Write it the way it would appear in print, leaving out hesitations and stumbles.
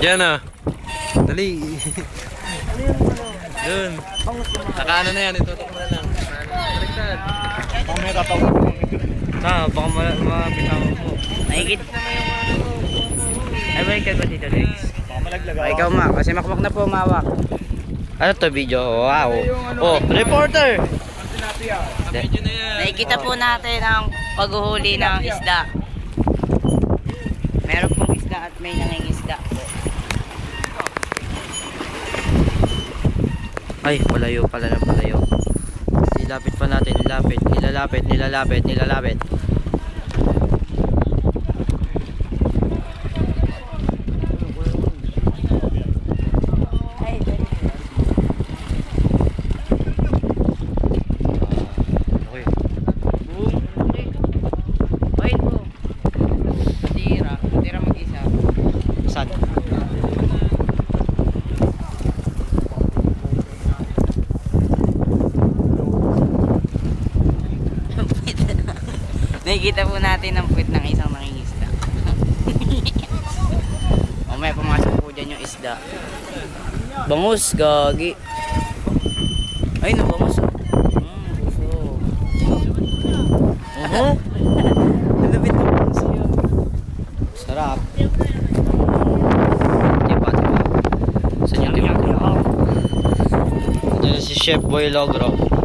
Diyan ah. Dali. Dun. Nakaano na yan, itutok mo na lang. Baliktad. Baka may tatawag. Baka mabitaw mo. Nakikita naman yung ay, balikan ba dito, Lex? Baka malaglag ako. Ikaw ma, kasi makwak na po mawak. Ano to video? Wow. Oh, reporter! Video na yan. Nakikita po natin ang paghuhuli ng isda. Meron pong isda at may nangingisda po. Ay, malayo pala ng palayo. Nilapit pa natin, nilalapit. Okay. Wait po. Tira mag-isa. Saan? Nakikita po natin ang puwit ng isang nangingisda. Mamaya pumasok po dyan yung isda. Bangus, gagi. Ay, nabangus. Puso. Nalapit na puso yun. Sarap. Tiba. Saan yung tiba? Diyan si Chef Boy Logro.